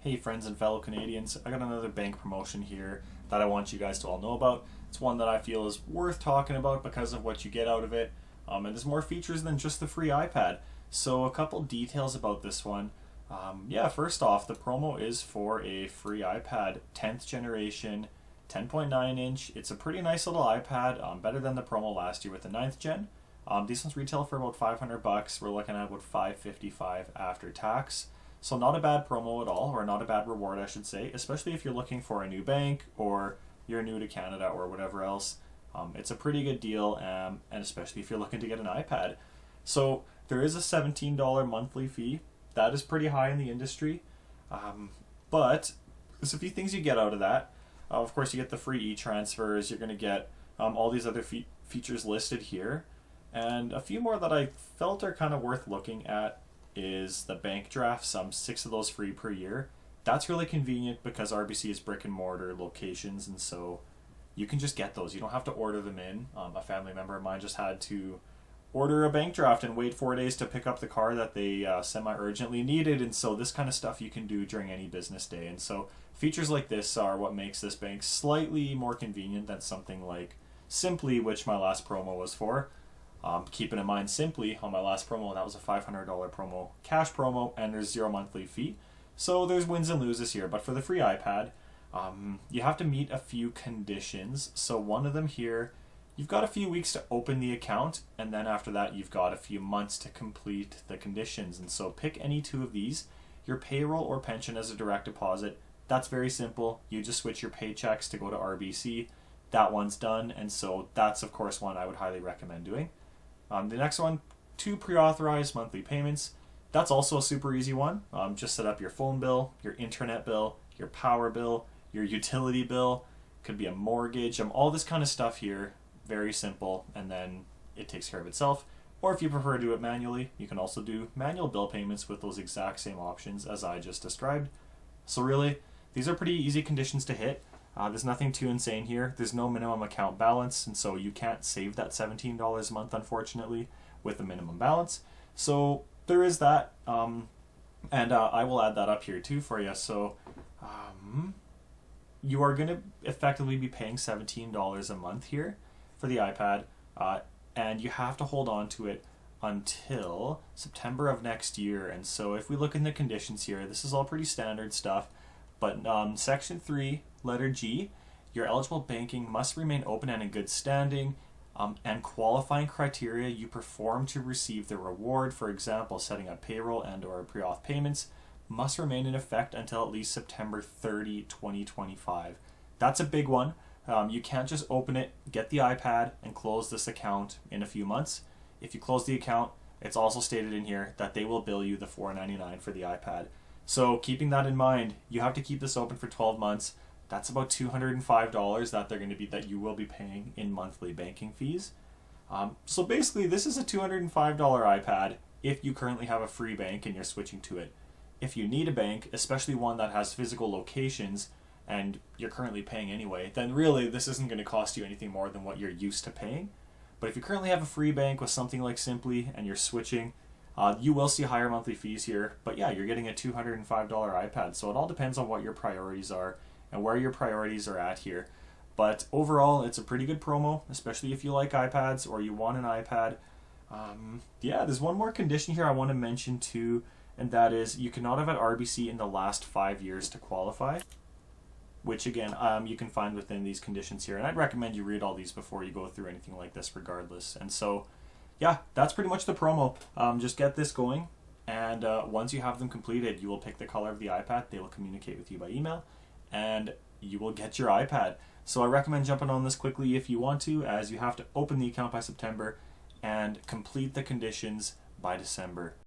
Hey friends and fellow Canadians, I got another bank promotion here that I want you guys to all know about. It's one that I feel is worth talking about because of what you get out of it. And there's more features than just the free iPad. So a couple details about this one. First off, the promo is for a free iPad, 10th generation, 10.9 inch. It's a pretty nice little iPad, better than the promo last year with the 9th gen. These ones retail for about $500. We're looking at about $555 after tax. So not a bad promo at all, or not a bad reward, I should say, especially if you're looking for a new bank or you're new to Canada or whatever else. It's a pretty good deal, and especially if you're looking to get an iPad. So there is a $17 monthly fee. That is pretty high in the industry, but there's a few things you get out of that. Of course, you get the free e-transfers. You're going to get all these other features listed here, and a few more that I felt are kind of worth looking at is the bank drafts, 6 of those free per year. That's really convenient because RBC is brick and mortar locations, and so you can just get those. You don't have to order them in. A family member of mine just had to order a bank draft and wait 4 days to pick up the car that they semi-urgently needed, and so this kind of stuff you can do during any business day. And so features like this are what makes this bank slightly more convenient than something like Simply, which my last promo was for. Keeping in mind, Simply, on my last promo, that was a $500 promo, cash promo, and there's 0 monthly fee. So there's wins and loses here. But for the free iPad, you have to meet a few conditions. So one of them here, you've got a few weeks to open the account, and then after that, you've got a few months to complete the conditions. And so pick any 2 of these. Your payroll or pension as a direct deposit. That's very simple. You just switch your paychecks to go to RBC. That one's done, and so that's, of course, one I would highly recommend doing. The next one, 2 pre-authorized monthly payments. That's also a super easy one. Just set up your phone bill, your internet bill, your power bill, your utility bill. Could be a mortgage, all this kind of stuff here. Very simple, and then it takes care of itself. Or if you prefer to do it manually, you can also do manual bill payments with those exact same options as I just described. So really, these are pretty easy conditions to hit. There's nothing too insane here. There's no minimum account balance, and so you can't save that $17 a month, unfortunately, with a minimum balance. So there is that, and I will add that up here too for you. So you are going to effectively be paying $17 a month here for the iPad, and you have to hold on to it until September of next year. And so if we look in the conditions here, this is all pretty standard stuff, but Section 3, Letter G, your eligible banking must remain open and in good standing, and qualifying criteria you perform to receive the reward, for example, setting up payroll and or pre-auth payments, must remain in effect until at least September 30, 2025. That's a big one. You can't just open it, get the iPad, and close this account in a few months. If you close the account, it's also stated in here that they will bill you the $4.99 for the iPad. So keeping that in mind, you have to keep this open for 12 months. That's about $205 that you will be paying in monthly banking fees. So basically, this is a $205 iPad if you currently have a free bank and you're switching to it. If you need a bank, especially one that has physical locations and you're currently paying anyway, then really this isn't going to cost you anything more than what you're used to paying. But if you currently have a free bank with something like Simply and you're switching, you will see higher monthly fees here. But yeah, you're getting a $205 iPad. So it all depends on what your priorities are and where your priorities are at here. But overall, it's a pretty good promo, especially if you like iPads or you want an iPad. There's one more condition here I want to mention too, and that is you cannot have had RBC in the last 5 years to qualify, which again, you can find within these conditions here. And I'd recommend you read all these before you go through anything like this regardless. And so, yeah, that's pretty much the promo. Just get this going, and once you have them completed, you will pick the color of the iPad. They will communicate with you by email, and you will get your iPad. So I recommend jumping on this quickly if you want to, as you have to open the account by September and complete the conditions by December.